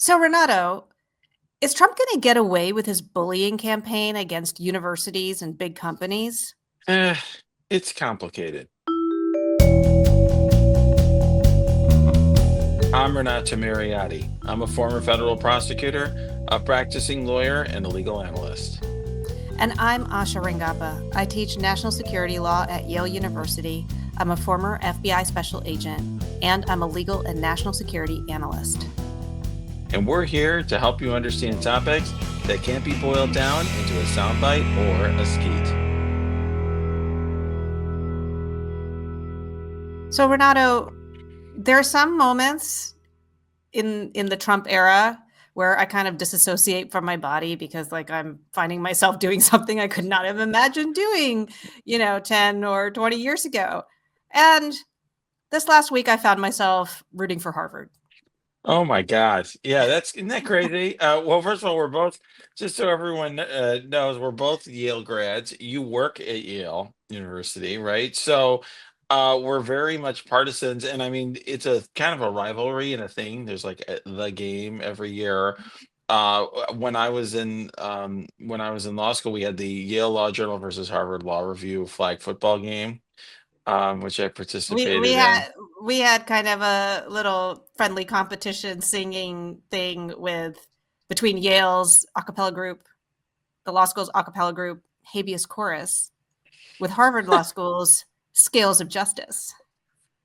So, Renato, is Trump going to get away with his bullying campaign against universities and big companies? Eh, it's complicated. I'm Renato Mariotti. I'm a former federal prosecutor, a practicing lawyer, and a legal analyst. And I'm Asha Rangappa. I teach national security law at Yale University. I'm a former FBI special agent, and I'm a legal and national security analyst. And we're here to help you understand topics that can't be boiled down into a soundbite or a skeet. So, Renato, there are some moments in the Trump era where I kind of disassociate from my body because I'm finding myself doing something I could not have imagined doing, 10 or 20 years ago. And this last week I found myself rooting for Harvard. Oh my gosh. Yeah, isn't that crazy? Well, first of all, we're both, just so everyone knows, we're both Yale grads. You work at Yale University, right? So we're very much partisans. And I mean, it's a kind of a rivalry and a thing. There's like the game every year. When I was in law school, we had the Yale Law Journal versus Harvard Law Review flag football game, which I We we participated in. had we had kind of a little friendly competition singing thing with between Yale's a cappella group, the law school's a cappella group, Habeas Chorus, with Harvard Law School's Scales of Justice.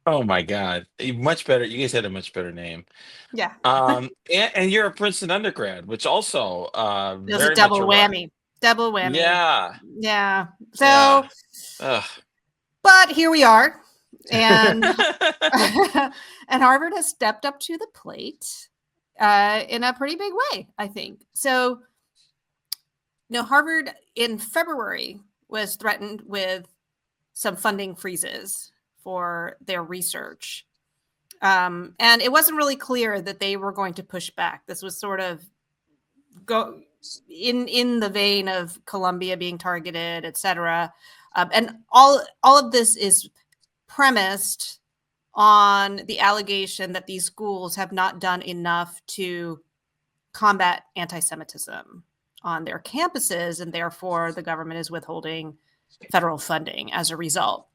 Oh my God. Much better. You guys had a much better name. Yeah. And you're a Princeton undergrad, which also It was a very much double a whammy. Double whammy. yeah, Yeah. yeah. So, Ugh. but here we are. And and Harvard has stepped up to the plate in a pretty big way, I think. So, Harvard in February was threatened with some funding freezes for their research. And it wasn't really clear that they were going to push back. This was sort of go in the vein of Columbia being targeted, et cetera. And all of this is premised on the allegation that these schools have not done enough to combat anti-Semitism on their campuses, and therefore the government is withholding federal funding as a result.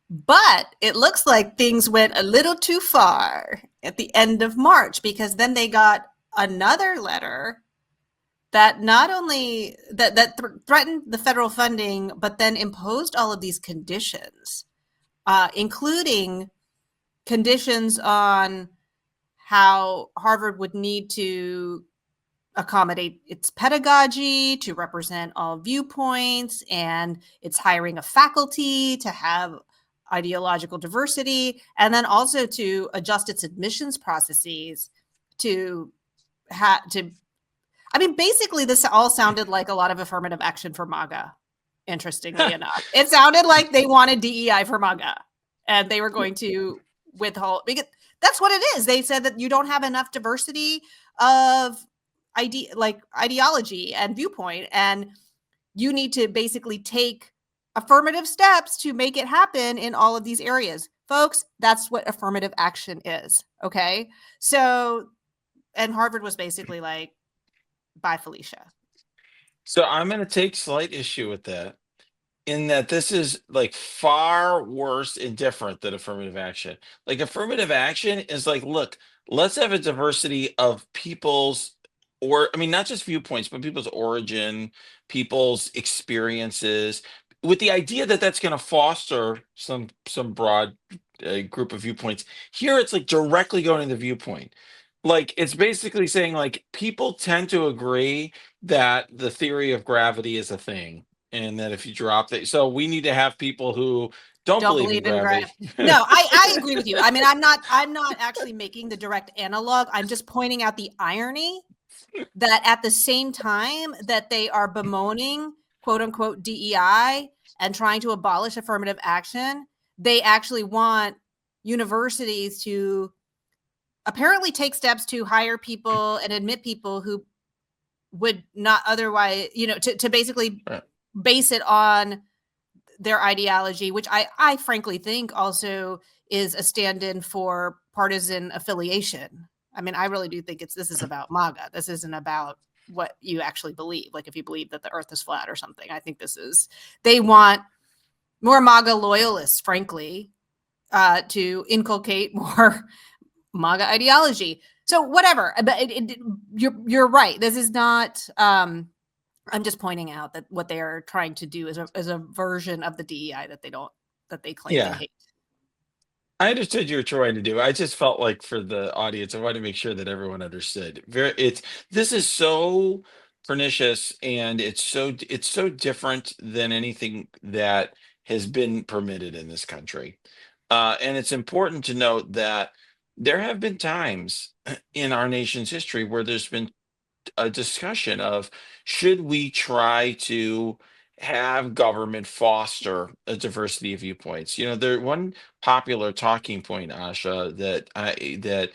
But it looks like things went a little too far at the end of March, because then they got another letter that not only threatened the federal funding, but then imposed all of these conditions, including conditions on how Harvard would need to accommodate its pedagogy, to represent all viewpoints, and its hiring of faculty to have ideological diversity, and then also to adjust its admissions processes to I mean, basically, this all sounded like a lot of affirmative action for MAGA, interestingly enough. It sounded like they wanted DEI for MAGA, and they were going to withhold, because that's what it is. They said that you don't have enough diversity of ideology and viewpoint, and you need to basically take affirmative steps to make it happen in all of these areas. Folks, that's what affirmative action is. Okay. So, and Harvard was basically like, bye, Felicia. So I'm going to take slight issue with that, in that this is like far worse and different than affirmative action. Like affirmative action is like, look, let's have a diversity of people's, or I mean, not just viewpoints, but people's origin, people's experiences, with the idea that that's going to foster some broad group of viewpoints. Here, it's like directly going to the viewpoint. Like it's basically saying like people tend to agree that the theory of gravity is a thing, and that if you drop it, so we need to have people who don't Don't believe in believe in gravity. no, I agree with you. I mean, I'm not actually making the direct analog. I'm just pointing out the irony that at the same time that they are bemoaning quote unquote DEI and trying to abolish affirmative action, they actually want universities to apparently take steps to hire people and admit people who would not otherwise, to basically Right. base it on their ideology, which I frankly think also is a stand-in for partisan affiliation. I mean, I really do think this is about MAGA. This isn't about what you actually believe. Like if you believe that the earth is flat or something, I think they want more MAGA loyalists, frankly, to inculcate more MAGA ideology. So whatever, but you're right. This is not, I'm just pointing out that what they are trying to do is a version of the DEI that they claim they Yeah. hate. I understood you were trying to do. I just felt like for the audience, I wanted to make sure that everyone understood. This is so pernicious and it's so different than anything that has been permitted in this country. And it's important to note that there have been times in our nation's history where there's been a discussion of should we try to have government foster a diversity of viewpoints. There one popular talking point, Asha, that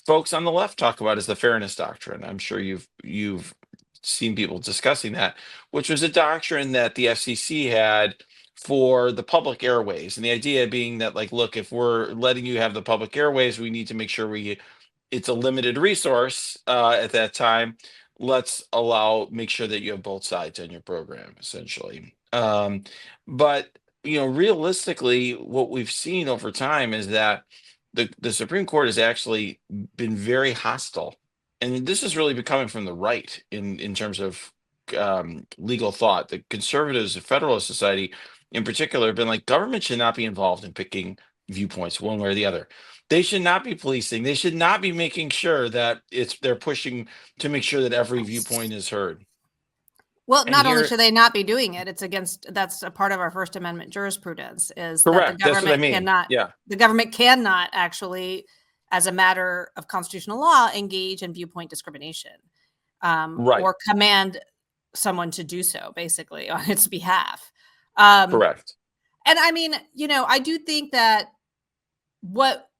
folks on the left talk about is the fairness doctrine. I'm sure you've seen people discussing that, which was a doctrine that the FCC had for the public airways, and the idea being that, like, look, if we're letting you have the public airways, we need to make sure it's a limited resource at that time. Let's make sure that you have both sides on your program, essentially. But realistically, what we've seen over time is that the Supreme Court has actually been very hostile, and this is really becoming from the right in terms of legal thought. The conservatives, the Federalist Society, in particular, have been like government should not be involved in picking viewpoints one way or the other. They should not be policing. They should not be making sure that they're pushing to make sure that every viewpoint is heard. Well, And not only here, should they not be doing it, that's a part of our First Amendment jurisprudence is that correct. That's what I mean. Yeah. the government cannot actually, as a matter of constitutional law, engage in viewpoint discrimination, Right. or command someone to do so, basically, on its behalf. And Correct. I mean, I do think that what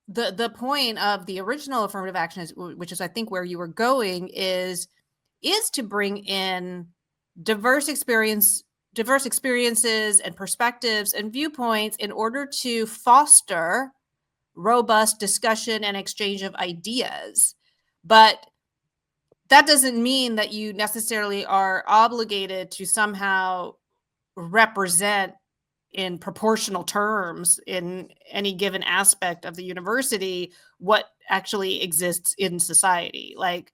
the point of the original affirmative action is, which is I think where you were going, is to bring in diverse experiences and perspectives and viewpoints in order to foster robust discussion and exchange of ideas. But that doesn't mean that you necessarily are obligated to somehow represent in proportional terms in any given aspect of the university what actually exists in society. Like,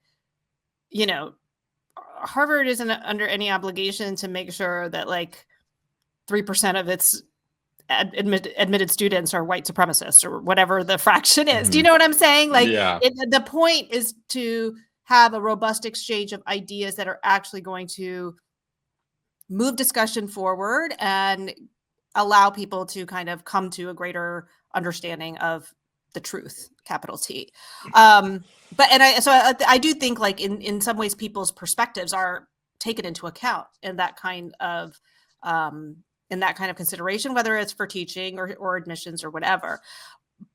Harvard isn't under any obligation to make sure that like 3% of its admitted students are white supremacists or whatever the fraction is. Do you Mhm. know what I'm saying? Like, Yeah. the point is to have a robust exchange of ideas that are actually going to move discussion forward and allow people to kind of come to a greater understanding of the truth, capital T. I do think like in some ways people's perspectives are taken into account in that kind of consideration, whether it's for teaching or admissions or whatever.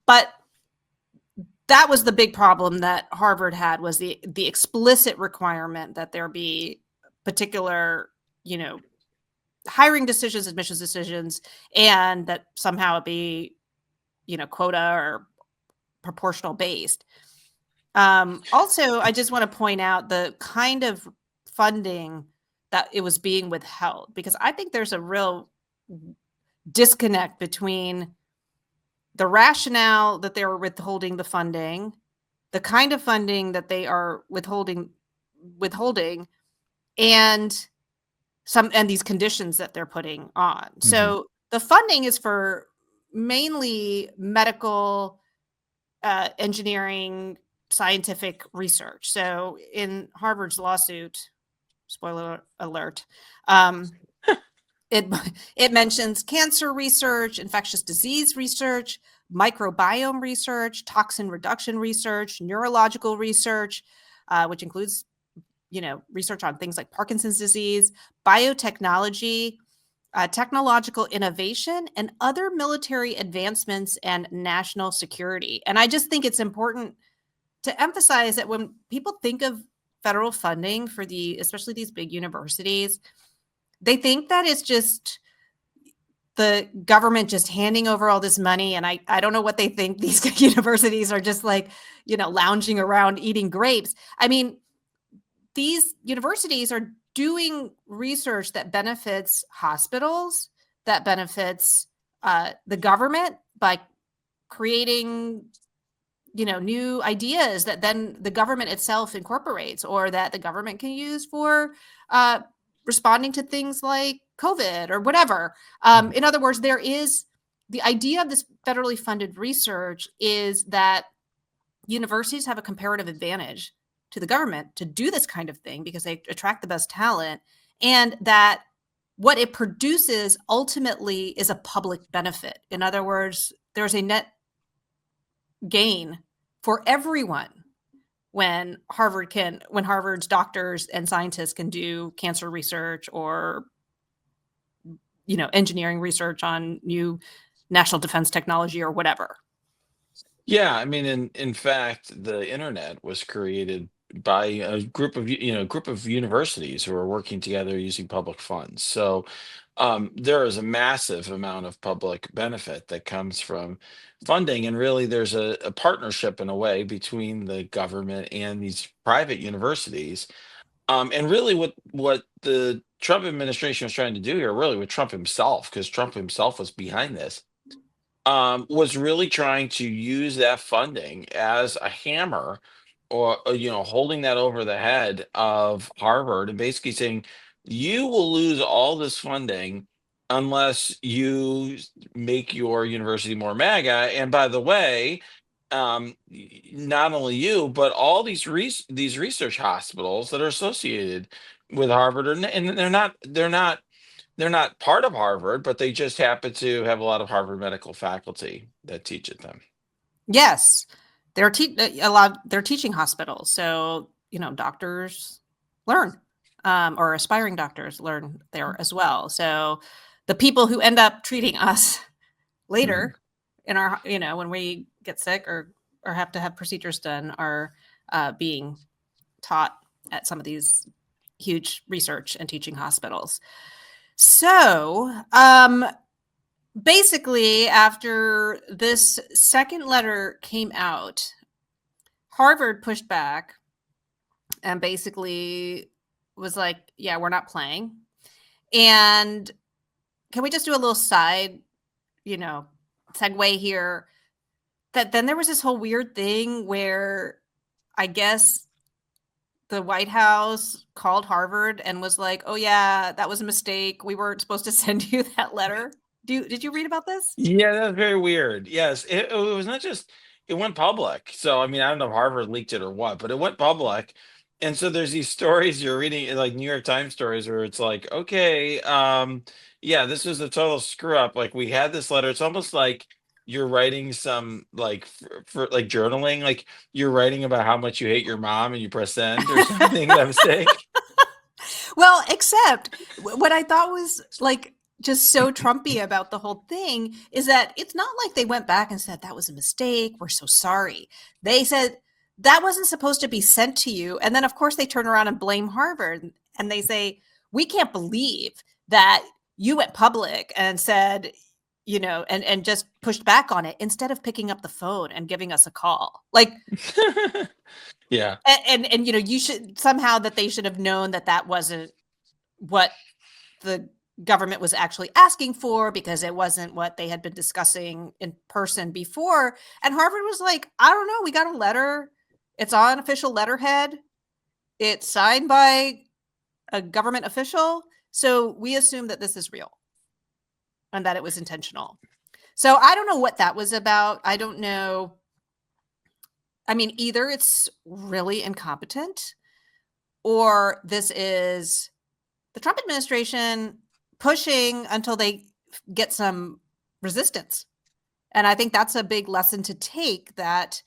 But that was the big problem that Harvard had, was the explicit requirement that there be particular, hiring decisions, admissions decisions, and that somehow it be, quota or proportional based. Also, I just want to point out the kind of funding that it was being withheld, because I think there's a real disconnect between the rationale that they were withholding the funding, the kind of funding that they are withholding, and these conditions that they're putting on. Mhm. So the funding is for mainly medical, engineering, scientific research. So in Harvard's lawsuit, spoiler alert, it mentions cancer research, infectious disease research, microbiome research, toxin reduction research, neurological research, which includes research on things like Parkinson's disease, biotechnology, technological innovation, and other military advancements and national security. And I just think it's important to emphasize that when people think of federal funding for especially these big universities, they think that it's just the government just handing over all this money. And I don't know what they think. These universities are just like, lounging around eating grapes. I mean, these universities are doing research that benefits hospitals, that benefits the government by creating new ideas that then the government itself incorporates, or that the government can use for uh, responding to things like COVID or whatever. Mhm. In other words, there is the idea of this federally funded research is that universities have a comparative advantage to the government to do this kind of thing because they attract the best talent, and that what it produces ultimately is a public benefit. In other words, there's a net gain for everyone when Harvard's doctors and scientists can do cancer research or engineering research on new national defense technology or whatever. Yeah, I mean, in fact, the internet was created by a group of group of universities who are working together using public funds. So there is a massive amount of public benefit that comes from funding, and really, there's a partnership in a way between the government and these private universities. And really, what the Trump administration was trying to do here, really, with Trump himself, because Trump himself was behind this, was really trying to use that funding as a hammer, or holding that over the head of Harvard and basically saying, you will lose all this funding unless you make your university more MAGA. And by the way, not only you, but all these research hospitals that are associated with Harvard, and they're not part of Harvard, but they just happen to have a lot of Harvard medical faculty that teach at them. Yes, a lot. They're teaching hospitals, so doctors learn, or aspiring doctors learn there as well. So the people who end up treating us Mhm. later in our, when we get sick or have to have procedures done, are being taught at some of these huge research and teaching hospitals. So basically, after this second letter came out, Harvard pushed back and basically was like, yeah, we're not playing. And can we just do a little side, you know, segue here? That then there was this whole weird thing where I guess the White House called Harvard and was like, "Oh yeah, that was a mistake. We weren't supposed to send you that letter." Did you read about this? Yeah, that's very weird. Yes, it was not just it went public. So I mean, I don't know if Harvard leaked it or what, but it went public. And so there's these stories you're reading, like New York Times stories, where it's like, okay, yeah, this was a total screw up. Like we had this letter. It's almost like you're writing some like for like journaling, like you're writing about how much you hate your mom and you press send or something by mistake. Well, except what I thought was like just so Trumpy about the whole thing is that it's not like they went back and said that was a mistake. We're so sorry. They said that wasn't supposed to be sent to you. And then, of course, they turn around and blame Harvard and they say, we can't believe that you went public and said, and just pushed back on it instead of picking up the phone and giving us a call. Like, Yeah. and you should somehow that they should have known that that wasn't what the government was actually asking for because it wasn't what they had been discussing in person before. And Harvard was like, I don't know, we got a letter. It's on official letterhead. It's signed by a government official. So we assume that this is real and that it was intentional. So I don't know what that was about. I don't know. I mean, either it's really incompetent or this is the Trump administration pushing until they get some resistance. And I think that's a big lesson to take, that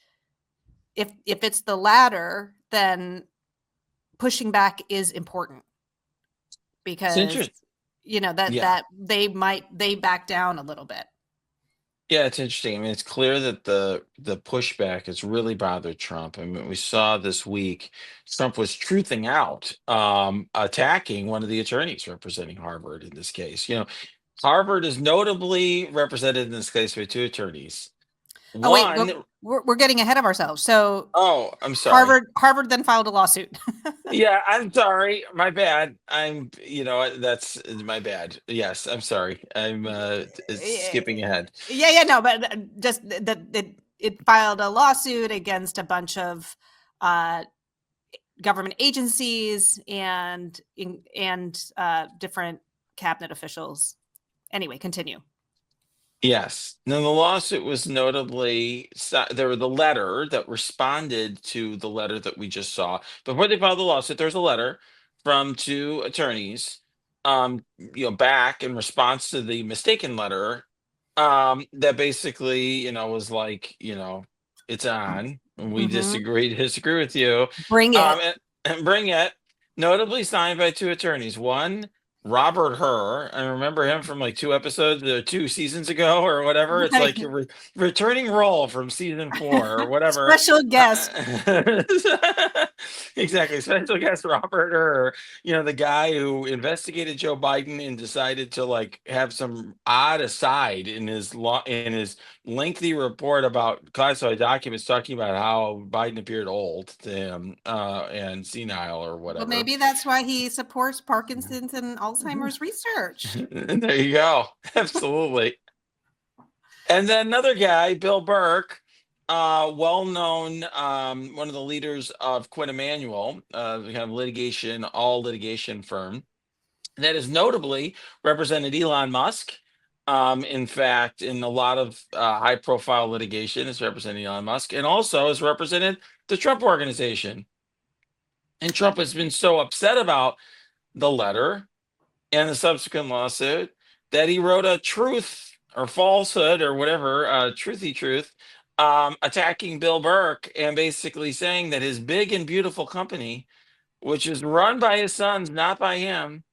if it's the latter, then pushing back is important It's because interesting. that Yeah. they back down a little bit. Yeah, it's interesting. I mean, it's clear that the pushback has really bothered Trump. I mean, we saw this week Trump was truthing out, attacking one of the attorneys representing Harvard in this case. Harvard is notably represented in this case by two attorneys. Oh wait, One, we're getting ahead of ourselves. So oh, I'm sorry. Harvard then filed a lawsuit. Yeah, I'm sorry. My bad. That's my bad. Yes, I'm sorry. I'm skipping ahead. Yeah, no, but just that it filed a lawsuit against a bunch of uh, government agencies and different cabinet officials. Anyway, continue. Yes. Now, the lawsuit was notably, there was the letter that responded to the letter that we just saw. Before they filed the lawsuit, there's a letter from two attorneys, back in response to the mistaken letter, that basically, was like, it's on. We Mm-hmm. disagree with you. Bring it. And bring it. Notably signed by two attorneys. One, Robert Herr, I remember him from like two episodes, 2 seasons ago or whatever. It's Right. like your returning role from season 4 or whatever. Special guest. Exactly, special guest Robert Herr. The guy who investigated Joe Biden and decided to like have some odd aside in his lengthy report about classified documents, talking about how Biden appeared old to him and senile or Well, whatever. maybe that's why he supports Parkinson's and Alzheimer's research. There you go. Absolutely. And then another guy, Bill Burke, well known, one of the leaders of Quinn Emanuel, the kind of all litigation firm that has notably represented Elon Musk. In fact, in a lot of high profile litigation, has represented Elon Musk, and also has represented the Trump organization. And Trump has been so upset about the letter and the subsequent lawsuit that he wrote a truth or falsehood or whatever, truthy truth, attacking Bill Burke and basically saying that his big and beautiful company, which is run by his sons, not by him,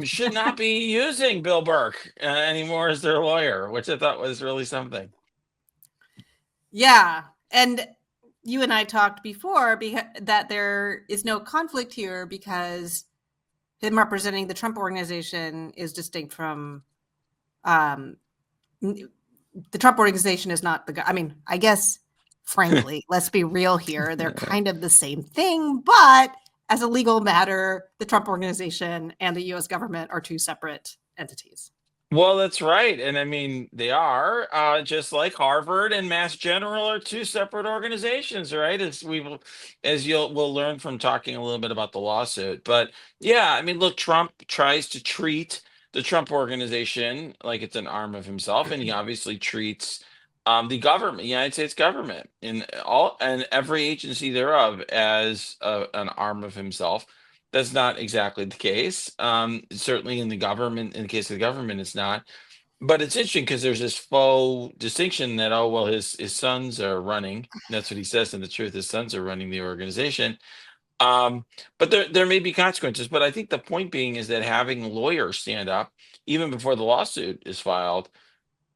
should not be using Bill Burke anymore as their lawyer, which I thought was really something. Yeah. And you and I talked before that there is no conflict here because him representing the Trump organization is distinct from the Trump organization is not the. I mean, I guess, frankly, let's be real here. They're kind of the same thing, but as a legal matter, the Trump organization and the U.S. government are two separate entities. Well, that's right. And I mean, they are just like Harvard and Mass General are two separate organizations, right? We'll learn from talking a little bit about the lawsuit. But yeah, I mean, look, Trump tries to treat the Trump organization like it's an arm of himself, and he obviously treats the government, United States government, and every agency thereof as an arm of himself. That's not exactly the case. Certainly in the case of the government, it's not. But it's interesting because there's this faux distinction that, oh, well, his sons are running. That's what he says. And the truth, his sons are running the organization. But there may be consequences. But I think the point being is that having lawyers stand up, even before the lawsuit is filed,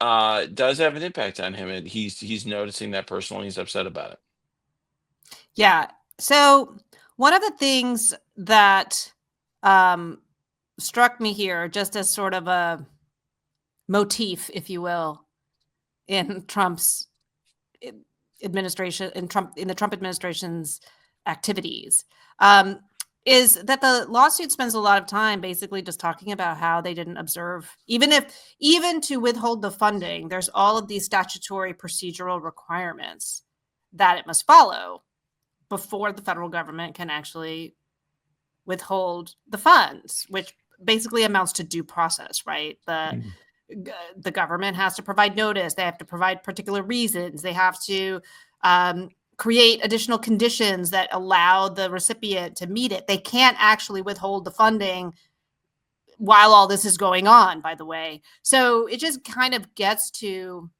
does have an impact on him. And he's noticing that personally. He's upset about it. Yeah. So one of the things that struck me here, just as sort of a motif, if you will, in Trump's administration, in the Trump administration's activities, is that the lawsuit spends a lot of time basically just talking about how they didn't observe, even to withhold the funding, there's all of these statutory procedural requirements that it must follow before the federal government can actually withhold the funds, which basically amounts to due process, right? The government has to provide notice. They have to provide particular reasons. They have to create additional conditions that allow the recipient to meet it. They can't actually withhold the funding while all this is going on, by the way. So it just kind of gets to,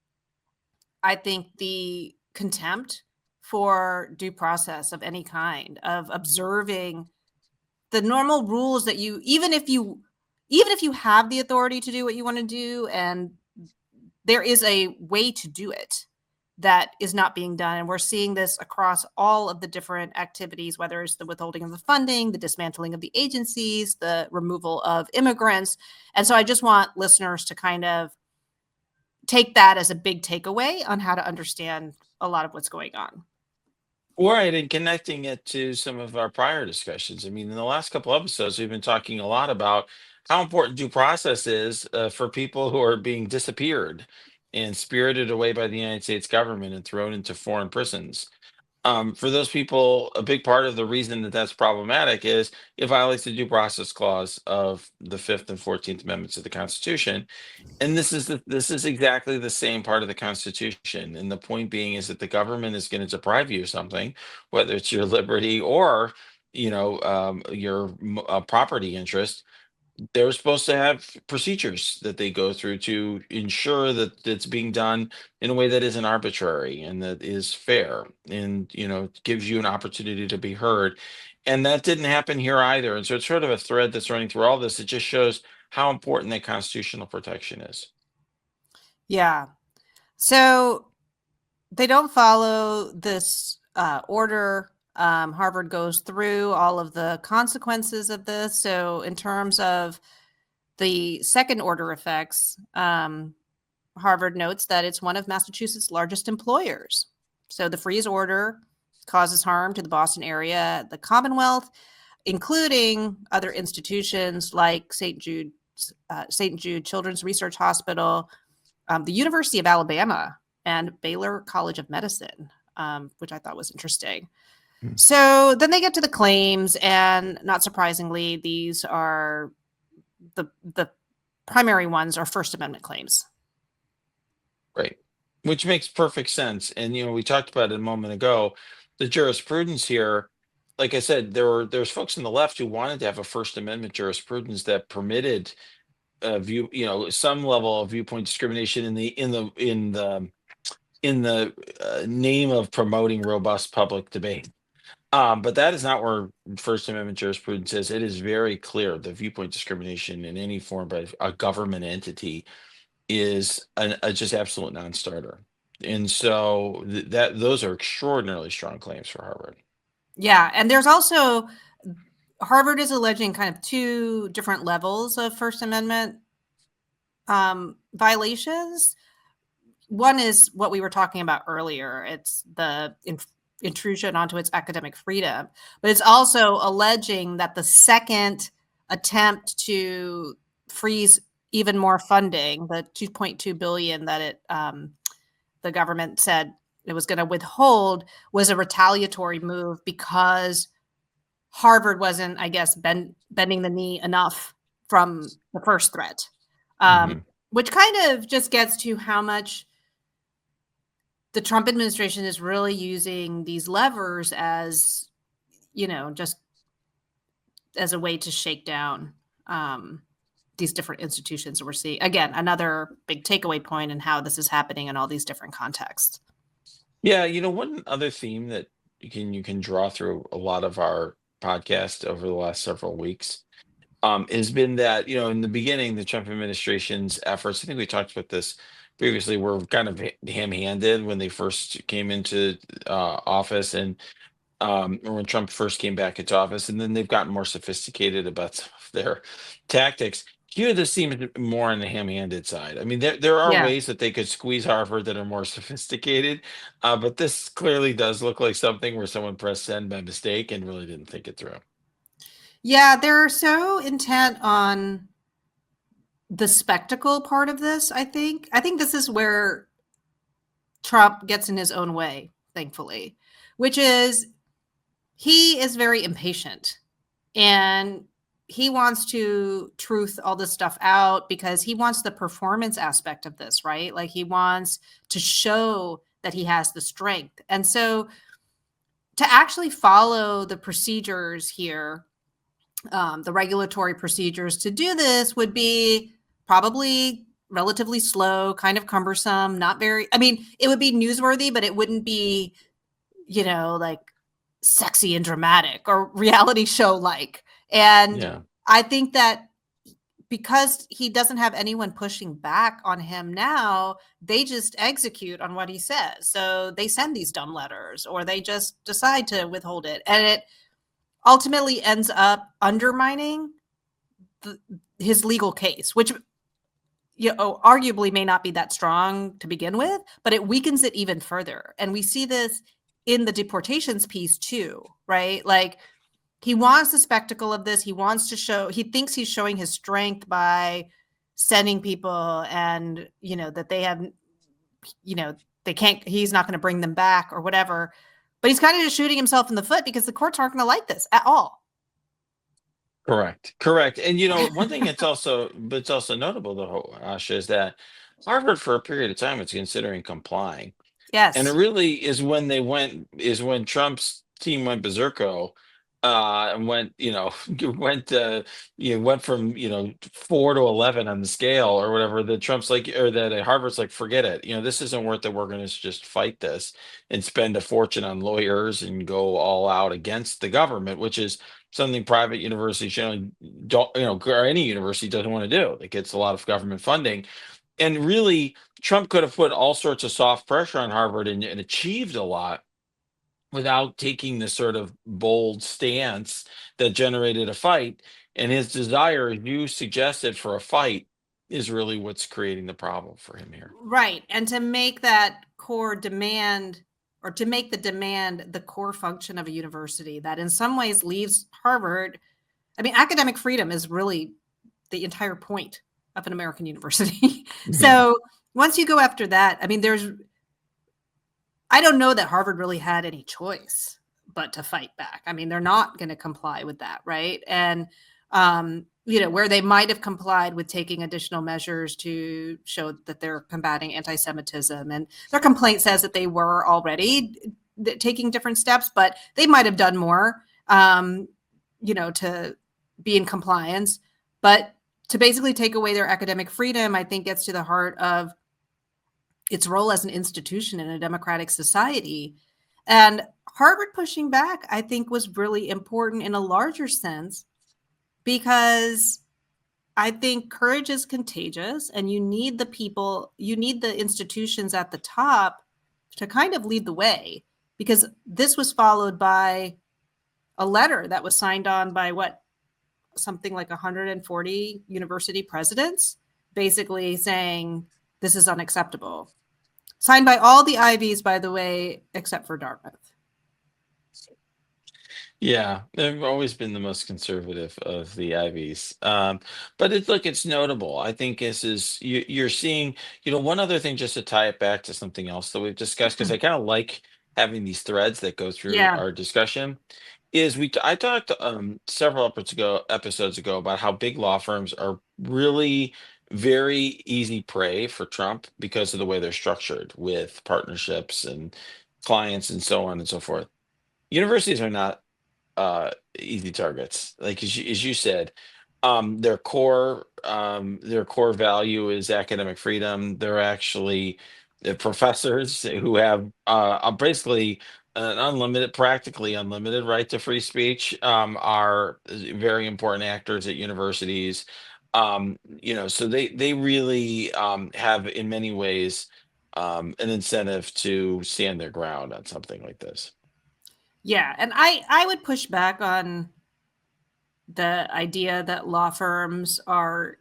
I think, the contempt for due process of any kind, of observing the normal rules that even if you have the authority to do what you want to do, and there is a way to do it, that is not being done. And we're seeing this across all of the different activities, whether it's the withholding of the funding, the dismantling of the agencies, the removal of immigrants. And so I just want listeners to kind of take that as a big takeaway on how to understand a lot of what's going on. Right, and connecting it to some of our prior discussions. I mean, in the last couple episodes, we've been talking a lot about how important due process is for people who are being disappeared and spirited away by the United States government and thrown into foreign prisons. For those people, a big part of the reason that that's problematic is it violates the due process clause of the Fifth and 14th Amendments of the Constitution. And this is exactly the same part of the Constitution. And the point being is that the government is going to deprive you of something, whether it's your liberty or your property interest. They're supposed to have procedures that they go through to ensure that it's being done in a way that isn't arbitrary and that is fair and gives you an opportunity to be heard. And that didn't happen here either. And so it's sort of a thread that's running through all this. It just shows how important that constitutional protection is. Yeah. So they don't follow this order. Harvard goes through all of the consequences of this. So, in terms of the second order effects, Harvard notes that it's one of Massachusetts' largest employers. So, the freeze order causes harm to the Boston area, the Commonwealth, including other institutions like St. Jude Children's Research Hospital, the University of Alabama, and Baylor College of Medicine, which I thought was interesting. Mm. So then they get to the claims, and not surprisingly, these are the primary ones are First Amendment claims. Right. Which makes perfect sense. And we talked about it a moment ago. The jurisprudence here, like I said, there's folks on the left who wanted to have a First Amendment jurisprudence that permitted some level of viewpoint discrimination in the name of promoting robust public debate. But that is not where First Amendment jurisprudence is. It is very clear that viewpoint discrimination in any form by a government entity is a just absolute non-starter. And so those are extraordinarily strong claims for Harvard. Yeah, and there's also Harvard is alleging kind of two different levels of First Amendment violations. One is what we were talking about earlier. It's the intrusion onto its academic freedom, but it's also alleging that the second attempt to freeze even more funding, the 2.2 billion that the government said it was going to withhold, was a retaliatory move because Harvard wasn't, I guess, bending the knee enough from the first threat, which kind of just gets to how much the Trump administration is really using these levers as, just as a way to shake down these different institutions that we're seeing. Again, another big takeaway point in how this is happening in all these different contexts. Yeah, one other theme that you can draw through a lot of our podcast over the last several weeks has been that, in the beginning, the Trump administration's efforts, I think we talked about this previously, were kind of ham-handed when they first came into office or when Trump first came back into office, and then they've gotten more sophisticated about some of their tactics. Here, this seems more on the ham-handed side. I mean, there are Yeah. ways that they could squeeze Harvard that are more sophisticated, but this clearly does look like something where someone pressed send by mistake and really didn't think it through. Yeah, they're so intent on the spectacle part of this, I think. I think this is where Trump gets in his own way, thankfully, which is he is very impatient and he wants to truth all this stuff out because he wants the performance aspect of this, right? Like he wants to show that he has the strength. And so to actually follow the procedures here, the regulatory procedures to do this would be probably relatively slow, kind of cumbersome, not very, I mean, it would be newsworthy, but it wouldn't be, like sexy and dramatic or reality show like. And Yeah. I think that because he doesn't have anyone pushing back on him now, they just execute on what he says. So they send these dumb letters, or they just decide to withhold it. And it ultimately ends up undermining his legal case, which, arguably may not be that strong to begin with, but it weakens it even further. And we see this in the deportations piece too, right? Like, he wants the spectacle of this. He wants to show, he thinks he's showing his strength by sending people, and, that they have, they can't, he's not going to bring them back or whatever. But he's kind of just shooting himself in the foot, because the courts aren't going to like this at all. Correct. And one thing it's also notable though, Asha, is that Harvard for a period of time was considering complying. And it Yes. really is when Trump's team went berserko, and went, went from, 4 to 11 on the scale or whatever, that Trump's like, or that Harvard's like, forget it. This isn't worth it. We're going to just fight this and spend a fortune on lawyers and go all out against the government, which is something private universities generally don't, or any university doesn't want to do. It gets a lot of government funding. And really, Trump could have put all sorts of soft pressure on Harvard and achieved a lot without taking this sort of bold stance that generated a fight. And his desire, as you suggested, for a fight is really what's creating the problem for him here. Right. And to make that core demand, or to make the demand the core function of a university, that in some ways leaves Harvard. I mean, academic freedom is really the entire point of an American university. Yeah. So once you go after that, I mean, I don't know that Harvard really had any choice but to fight back. I mean, they're not going to comply with that, right? And, where they might have complied with taking additional measures to show that they're combating anti-Semitism, and their complaint says that they were already taking different steps, but they might have done more, to be in compliance. But to basically take away their academic freedom, I think gets to the heart of its role as an institution in a democratic society. And Harvard pushing back, I think, was really important in a larger sense, because I think courage is contagious, and you need the people, you need the institutions at the top to kind of lead the way, because this was followed by a letter that was signed on by something like 140 university presidents, basically saying this is unacceptable. Signed by all the Ivies, by the way, except for Dartmouth. Yeah, they've always been the most conservative of the Ivies. But it's notable. I think you're seeing, one other thing, just to tie it back to something else that we've discussed, because I kind of like having these threads that go through Yeah. our discussion. I talked several episodes ago about how big law firms are really very easy prey for Trump because of the way they're structured with partnerships and clients and so on and so forth. Universities are not easy targets. Like, as you said, their core value is academic freedom. They're actually professors who have basically an practically unlimited right to free speech, are very important actors at universities. So they really have, in many ways, an incentive to stand their ground on something like this. Yeah. And I would push back on the idea that law firms are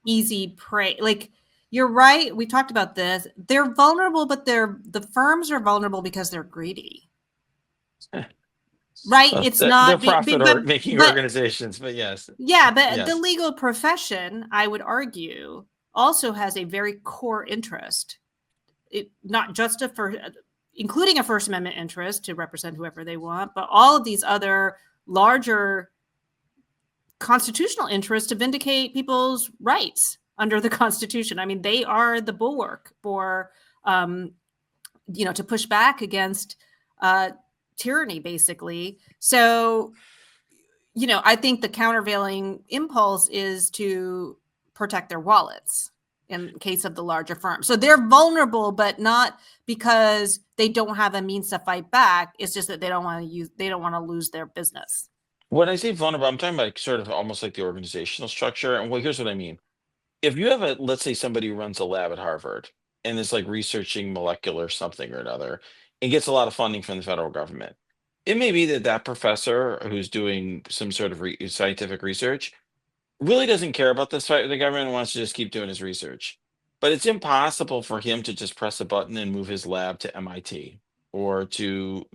easy prey. Like, you're right. We talked about this. They're vulnerable, but the firms are vulnerable because they're greedy. Right? Well, It's they're not, profit or making but organizations, but yes, yeah, but the yes. legal profession, I would argue, also has a very core interest. Not just including a First Amendment interest to represent whoever they want, but all of these other larger constitutional interests to vindicate people's rights under the Constitution. I mean, they are the bulwark for, to push back against tyranny, basically. So, I think the countervailing impulse is to protect their wallets in case of the larger firms. So they're vulnerable, but not because they don't have a means to fight back. It's just that they don't want to lose their business. When I say vulnerable, I'm talking about like, sort of almost like the organizational structure. And well, here's what I mean. If you have let's say somebody who runs a lab at Harvard and is like researching molecular something or another and gets a lot of funding from the federal government, it may be that that professor who's doing some sort of scientific research really doesn't care about this fight with the government and wants to just keep doing his research. But it's impossible for him to just press a button and move his lab to MIT or to,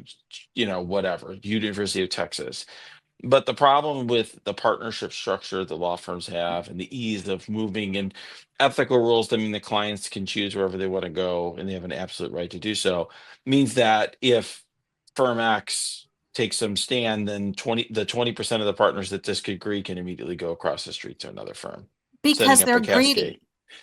whatever, University of Texas. But the problem with the partnership structure that law firms have and the ease of moving and ethical rules that mean the clients can choose wherever they want to go and they have an absolute right to do so means that if firm X takes some stand, then 20% of the partners that disagree can immediately go across the street to another firm, setting Because up they're a cascade. greedy.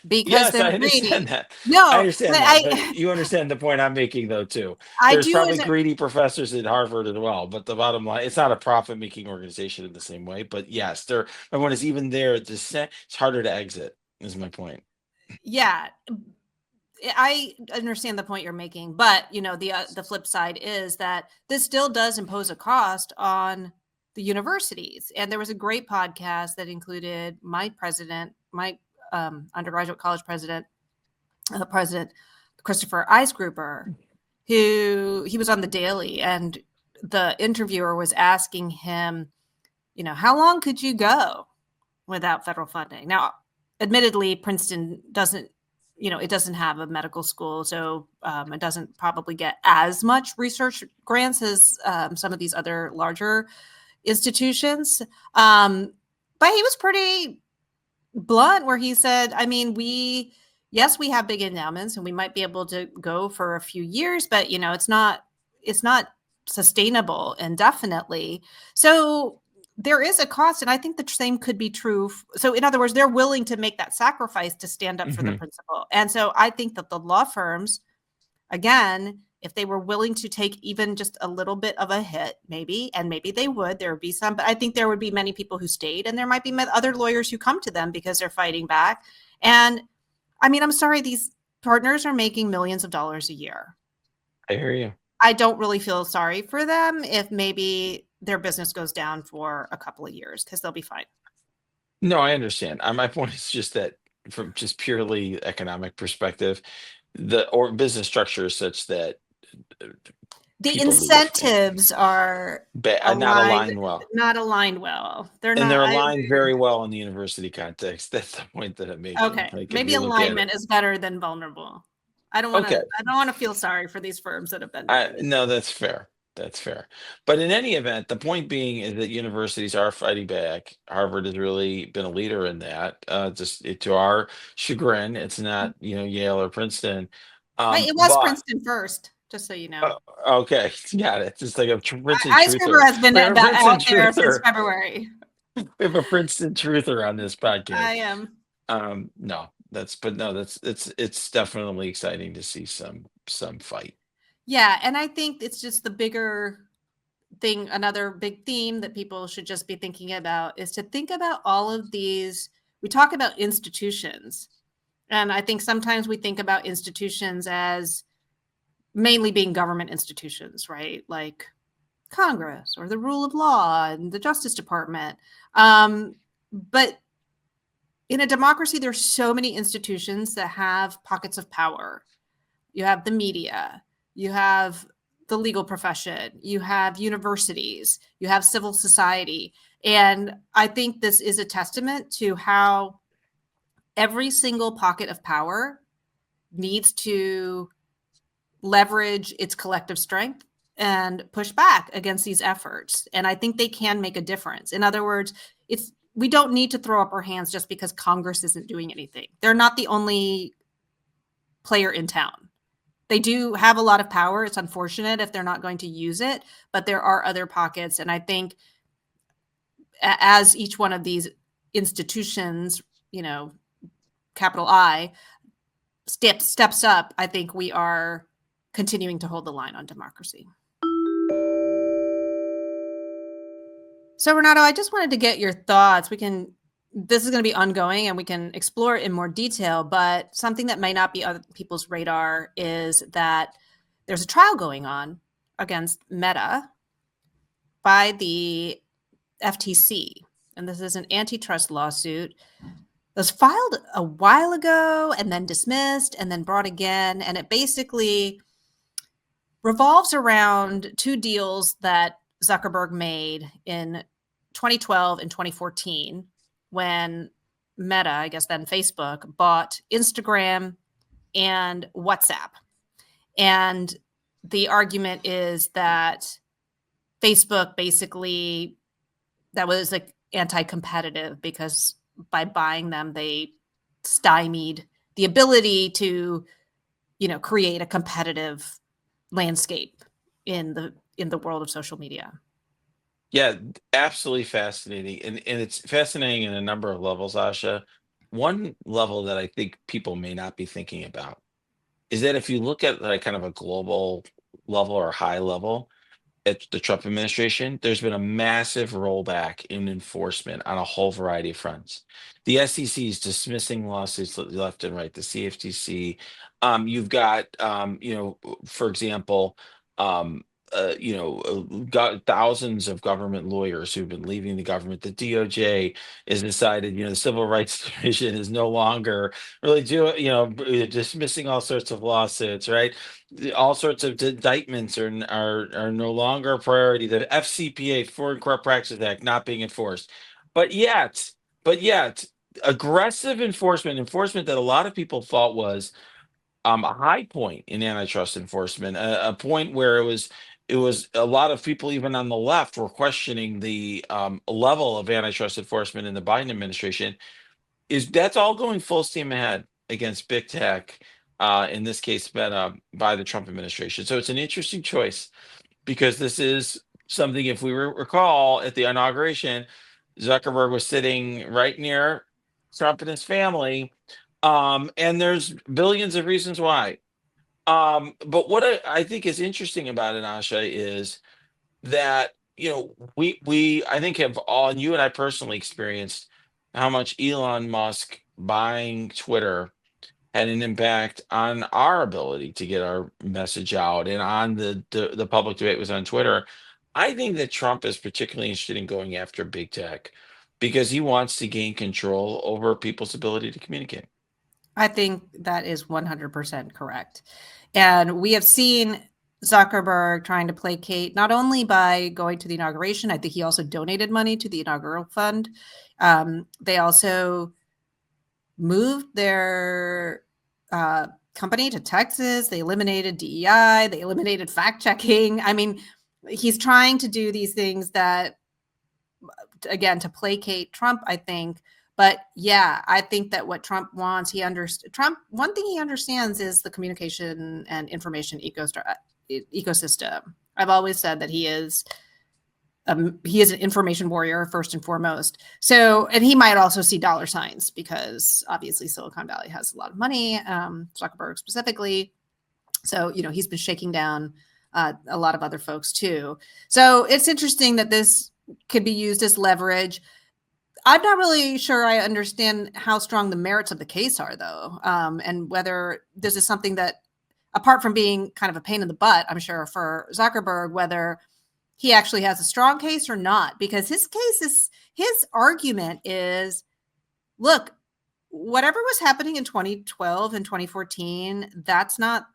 Because Yes, they're I understand greedy. that. I No, but understand that, but I you understand the point I'm making though too. I There's do probably as greedy professors at Harvard as well, but the bottom line, it's not a profit-making organization in the same way. But yes, there everyone is even there at dissent, it's harder to exit, is my point. yeah, I understand the point you're making, but the flip side is that this still does impose a cost on the universities. And there was a great podcast that included my undergraduate college president, President Christopher Eisgruber, who he was on the Daily, and the interviewer was asking him, how long could you go without federal funding? Now, admittedly, Princeton doesn't, it doesn't have a medical school, so it doesn't probably get as much research grants as some of these other larger institutions. But he was pretty blunt where he said, I mean, yes, we have big endowments and we might be able to go for a few years, but it's not sustainable indefinitely. So there is a cost, and I think the same could be true. So in other words, they're willing to make that sacrifice to stand up for the Mhm. principle. And so I think that the law firms, again, if they were willing to take even just a little bit of a hit, maybe, and maybe they would, there would be some, but I think there would be many people who stayed, and there might be other lawyers who come to them because they're fighting back. And I mean, I'm sorry, these partners are making millions of dollars a year. I hear you. I don't really feel sorry for them if maybe their business goes down for a couple of years because they'll be fine. No, I understand. My point is just that from just purely economic perspective, the or business structure is such that uh, The people leave and incentives are not aligned, aligned well. not aligned well. They're And not. they're I aligned agree. very well in the university context. That's the point that I'm making. Okay, Like if maybe you look at it. alignment is better than vulnerable. I don't want to. Okay. I don't want to feel sorry for these firms that have been doing this. No, that's fair. That's fair. But in any event, the point being is that universities are fighting back. Harvard has really been a leader in that. To our chagrin, it's not, Yale or Princeton. Wait, it was But Princeton first, just so you know. uh, okay, got it. It's just like a Princeton Iceberg truther. has been We have a Princeton out there since truther. February. We have a Princeton truther on this podcast. I am. No, but no, it's definitely exciting to see some fight. Yeah, and I think it's just the bigger thing. Another big theme that people should just be thinking about is to think about all of these. We talk about institutions, and I think sometimes we think about institutions as mainly being government institutions, right? Like Congress or the rule of law and the Justice Department. But in a democracy, there's so many institutions that have pockets of power. You have the media, you have the legal profession, you have universities, you have civil society. And I think this is a testament to how every single pocket of power needs to leverage its collective strength and push back against these efforts. And I think they can make a difference. In other words, we don't need to throw up our hands just because Congress isn't doing anything. They're not the only player in town. They do have a lot of power. It's unfortunate if they're not going to use it, but there are other pockets. And I think as each one of these institutions, capital I, steps up, I think we are continuing to hold the line on democracy. So Renato, I just wanted to get your thoughts. This is going to be ongoing and we can explore it in more detail, but something that may not be on people's radar is that there's a trial going on against Meta by the FTC, and this is an antitrust lawsuit. It was filed a while ago and then dismissed and then brought again. And it basically revolves around two deals that Zuckerberg made in 2012 and 2014 when Meta, I guess then Facebook, bought Instagram and WhatsApp. And the argument is that Facebook basically, that was like anti-competitive because by buying them, they stymied the ability to, create a competitive landscape in the world of social media. Yeah, absolutely fascinating. And it's fascinating in a number of levels, Asha. One level that I think people may not be thinking about is that if you look at like kind of a global level or high level, at the Trump administration, there's been a massive rollback in enforcement on a whole variety of fronts. The SEC is dismissing lawsuits left and right. The CFTC, you've got, for example, um, got thousands of government lawyers who've been leaving the government. The DOJ has decided, the Civil Rights Division is no longer really dismissing all sorts of lawsuits, right? All sorts of indictments are no longer a priority. The FCPA, Foreign Corrupt Practices Act, not being enforced, but yet, aggressive enforcement that a lot of people thought was a high point in antitrust enforcement, a point where it was a lot of people even on the left were questioning the level of antitrust enforcement in the Biden administration. Is that's all going full steam ahead against big tech, in this case, by the Trump administration. So it's an interesting choice because this is something, if we recall at the inauguration, Zuckerberg was sitting right near Trump and his family. And there's billions of reasons why. But what I think is interesting about it, Asha, is that we I think have all, and you and I personally experienced how much Elon Musk buying Twitter had an impact on our ability to get our message out and on the public debate was on Twitter. I think that Trump is particularly interested in going after big tech because he wants to gain control over people's ability to communicate. I think that is 100% correct. And we have seen Zuckerberg trying to placate not only by going to the inauguration, I think he also donated money to the inaugural fund. They also moved their company to Texas. They eliminated DEI. They eliminated fact checking. I mean, he's trying to do these things that, again, to placate Trump, I think. But yeah, I think that what Trump wants, Trump, one thing he understands is the communication and information ecosystem. I've always said that he is an information warrior first and foremost. So, and he might also see dollar signs because obviously Silicon Valley has a lot of money, Zuckerberg specifically. So, he's been shaking down a lot of other folks too. So it's interesting that this could be used as leverage. I'm not really sure I understand how strong the merits of the case are, though, and whether this is something that, apart from being kind of a pain in the butt, I'm sure for Zuckerberg, whether he actually has a strong case or not, because his argument is, look, whatever was happening in 2012 and 2014, that's not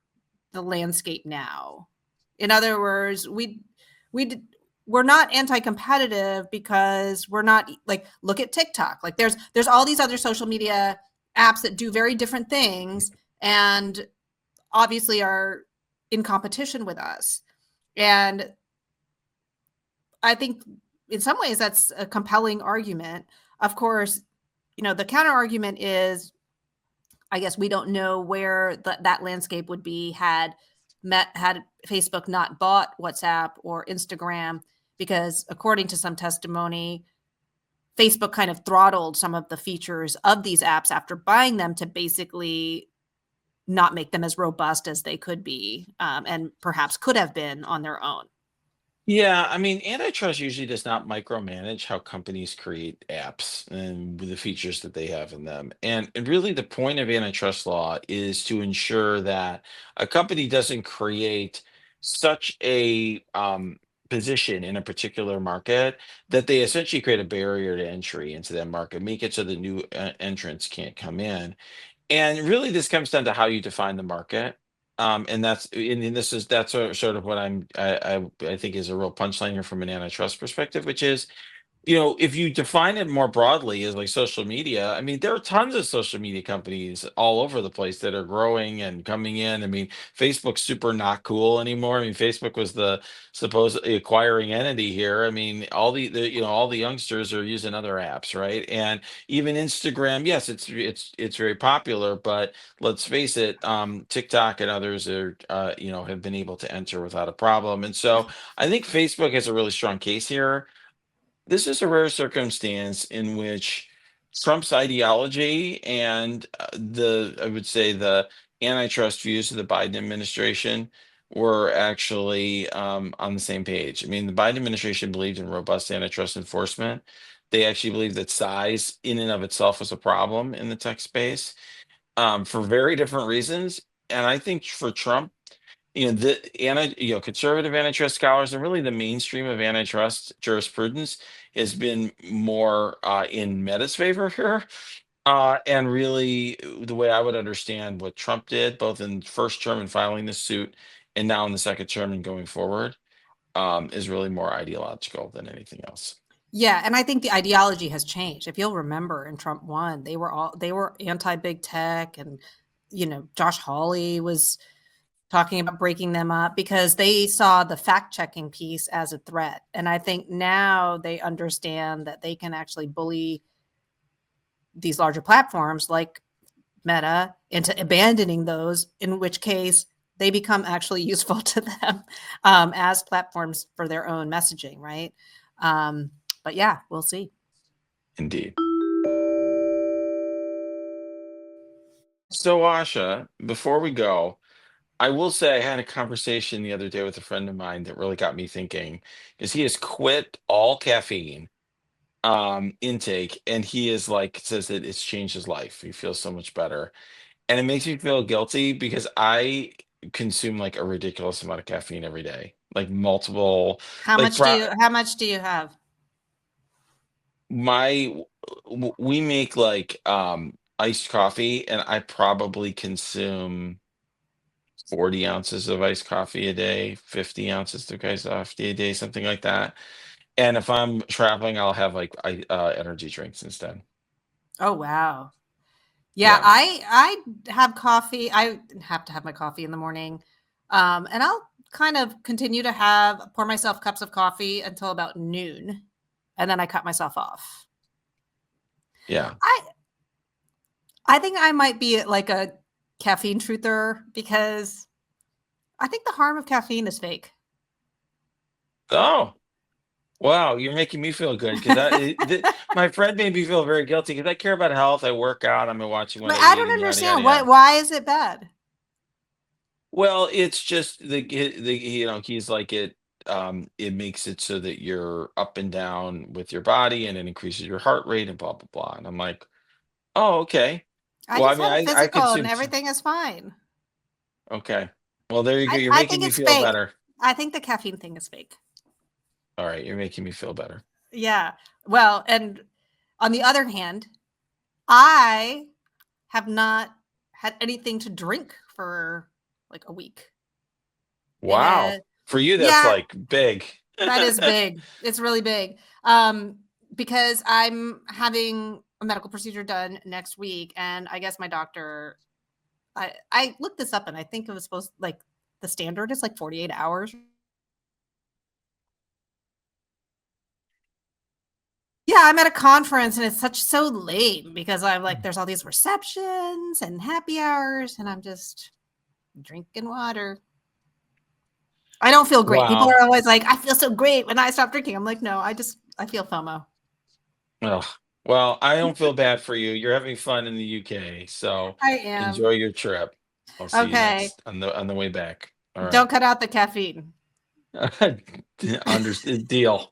the landscape now. In other words, we're not anti-competitive because we're not, like, look at TikTok. Like there's all these other social media apps that do very different things and obviously are in competition with us. And I think in some ways that's a compelling argument. Of course, the counter argument is, I guess we don't know where that landscape would be had Facebook not bought WhatsApp or Instagram, because according to some testimony, Facebook kind of throttled some of the features of these apps after buying them to basically not make them as robust as they could be, and perhaps could have been on their own. Yeah, I mean, antitrust usually does not micromanage how companies create apps and the features that they have in them. And really, the point of antitrust law is to ensure that a company doesn't create such a position in a particular market that they essentially create a barrier to entry into that market, make it so the new entrants can't come in. And really, this comes down to how you define the market. And this is that's sort of what I think is a real punchline here from an antitrust perspective, which is, if you define it more broadly as like social media, I mean, there are tons of social media companies all over the place that are growing and coming in. I mean, Facebook's super not cool anymore. I mean, Facebook was the supposed acquiring entity here. I mean, all the youngsters are using other apps, right? And even Instagram, yes, it's very popular, but let's face it, TikTok and others are have been able to enter without a problem. And so I think Facebook has a really strong case here. This is a rare circumstance in which Trump's ideology and I would say, the antitrust views of the Biden administration were actually on the same page. I mean, the Biden administration believed in robust antitrust enforcement. They actually believed that size in and of itself was a problem in the tech space, for very different reasons. And I think for Trump, conservative antitrust scholars and really the mainstream of antitrust jurisprudence has been more in Meta's favor here. And really, the way I would understand what Trump did, both in first term and filing this suit, and now in the second term and going forward, is really more ideological than anything else. Yeah, and I think the ideology has changed. If you'll remember, in Trump 1, they were anti-big tech, and, Josh Hawley was talking about breaking them up because they saw the fact-checking piece as a threat, and I think now they understand that they can actually bully these larger platforms like Meta into abandoning those, in which case they become actually useful to them, as platforms for their own messaging, right? But yeah, we'll see. Indeed. So, Asha, before we go, I will say I had a conversation the other day with a friend of mine that really got me thinking, because he has quit all caffeine intake, and he is like, says that it's changed his life. He feels so much better. And it makes me feel guilty because I consume like a ridiculous amount of caffeine every day, like multiple, How like much do you how much do you have? my we make like iced coffee, and I probably consume 40 ounces of iced coffee a day, 50 ounces of iced coffee a day, something like that. And if I'm traveling, I'll have like energy drinks instead. Oh, wow. Yeah, Yeah. I have coffee. I have to have my coffee in the morning. And I'll kind of continue to pour myself cups of coffee until about noon, and then I cut myself off. Yeah. I I think I might be like a caffeine truther because I think the harm of caffeine is fake. Oh, wow. You're making me feel good because my friend made me feel very guilty because I care about health. I work out. I'm watching what But I I eat don't and yada, yada, understand why yada. why is it bad? Well, it's just he's like it makes it so that you're up and down with your body, and it increases your heart rate and blah blah blah. And I'm like, oh, okay. I Well, I just mean, had a I physical and consume everything is fine. okay. Well, there you go. You're I making think me it's feel fake. better. I think the caffeine thing is fake. All right, you're making me feel better. Yeah. Well, and on the other hand, I have not had anything to drink for like a week. Wow. And For you, that's yeah, like big. that is big. It's really big. Because I'm having a medical procedure done next week, and I guess my doctor, I looked this up, and I think it was supposed, like, the standard is like 48 hours. Yeah, I'm at a conference, and it's so lame because I'm like, there's all these receptions and happy hours, and I'm just drinking water. I don't feel great. People Wow. are always like, I feel so great when I stop drinking. I'm like, no, I feel FOMO. Ugh. Well, I don't feel bad for you. You're having fun in the UK, so I am. enjoy your trip. I'll see you Okay. next on the way back. All right. Don't cut out the caffeine. Understood. Deal.